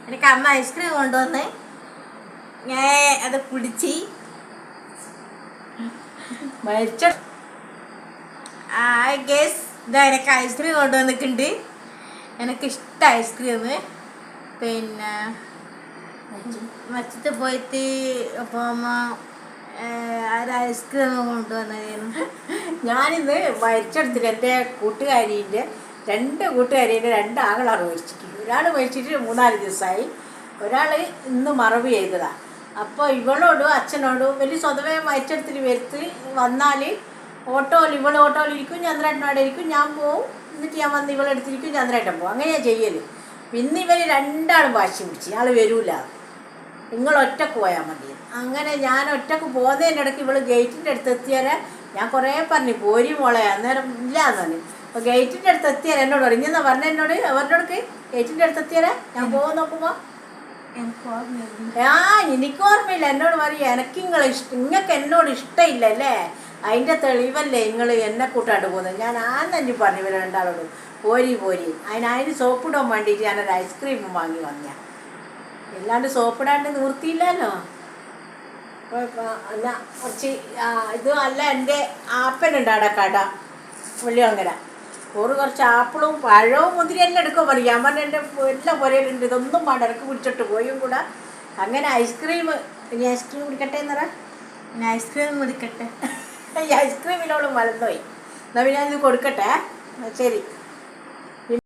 എനിക്ക് അമ്മ ഐസ്ക്രീം കൊണ്ടുവന്ന് ഞാൻ അത് കുടിച്ച് മരിച്ച ഗേസ് ഇതാ എനിക്ക് ഐസ്ക്രീം കൊണ്ടുവന്നിട്ടുണ്ട്. എനിക്കിഷ്ട ഐസ്ക്രീം. പിന്നെ മച്ചത്ത് പോയിട്ട് പോകുമ്പോൾ അത് ഐസ്ക്രീം കൊണ്ടുവന്നതായിരുന്നു. ഞാനിന്ന് മരിച്ചെടുത്തിട്ട് എൻ്റെ കൂട്ടുകാരീൻ്റെ രണ്ട് ആങ്ങളാണ് മരിച്ചിട്ട്. ഒരാൾ മരിച്ചിട്ട് 3-4 ദിവസമായി. ഒരാൾ ഇന്ന് മറവ് ചെയ്തതാണ്. അപ്പോൾ ഇവളോടും അച്ഛനോടും വലിയ സ്വതവേ മരിച്ചെടുത്തിട്ട് വരുത്ത് വന്നാൽ ഓട്ടോയിൽ ഇരിക്കും, ചന്ദ്രേട്ടനോടെ ഇരിക്കും, ഞാൻ പോവും. എന്നിട്ട് ഞാൻ വന്ന് ഇവളെടുത്തിരിക്കും, ചന്ദ്രേട്ടൻ പോകും. അങ്ങനെയാണ് ചെയ്യൽ. പിന്നെ ഇവർ രണ്ടാളും വാശി പിടിച്ച് ആൾ വരൂല, നിങ്ങൾ ഒറ്റക്ക് പോയാൽ മതി. അങ്ങനെ ഞാൻ ഒറ്റക്ക് പോകുന്നതിൻ്റെ ഇടയ്ക്ക് ഇവൾ ഗേറ്റിൻ്റെ അടുത്ത് എത്തിയാൽ ഞാൻ കുറേ പറഞ്ഞു പോരി മോളെ, അന്നേരം ഇല്ല എന്ന്. അപ്പോൾ ഗേറ്റിൻ്റെ അടുത്ത് എത്തിയാൽ എന്നോട് പറഞ്ഞു, ഇങ്ങനെ പറഞ്ഞ എന്നോട് അവരുടെ ഗേറ്റിൻ്റെ അടുത്ത് എത്തിയാൽ ഞാൻ പോകും നോക്കുമ്പോൾ എനിക്ക് ഓർമ്മയില്ല. എന്നോട് പറയും എനിക്ക് നിങ്ങൾക്ക് എന്നോട് ഇഷ്ടമില്ല അല്ലേ, അതിൻ്റെ തെളിവല്ലേ നിങ്ങൾ എന്നെ കൂട്ടാണ്ട് പോകുന്നത്. ഞാൻ തന്നെ പറഞ്ഞു ഇവർ രണ്ടാളോട് പോരി അതിന് സോപ്പിടാൻ വേണ്ടിയിട്ട് ഞാനൊരു ഐസ്ക്രീം വാങ്ങി വന്ന. അല്ലാണ്ട് സോപ്പിടാണ്ട് നിവൃത്തിയില്ലല്ലോ. കുറച്ച് ഇത് അല്ല, എൻ്റെ ആപ്പനുണ്ട് അവിടെ കട വെള്ളിയങ്കര. കുറച്ച് ആപ്പിളും പഴവും മുന്തിരി എല്ലാം എടുക്കാൻ പറയും. ഞാൻ പറഞ്ഞ എൻ്റെ എല്ലാം പുരയിലുണ്ട്, ഇതൊന്നും വേണ്ട, ഇടക്ക് പിടിച്ചിട്ട് പോയും കൂടെ. അങ്ങനെ ഐസ്ക്രീം, ഇനി ഐസ്ക്രീം കുടിക്കട്ടെ എന്നറ. ഞാൻ ഐസ്ക്രീം കുടിക്കട്ടെ. ഈ ഐസ്ക്രീമിനോട് മലന്നുപോയി. എന്നാൽ പിന്നെ ഇത് കൊടുക്കട്ടെ. ശരി.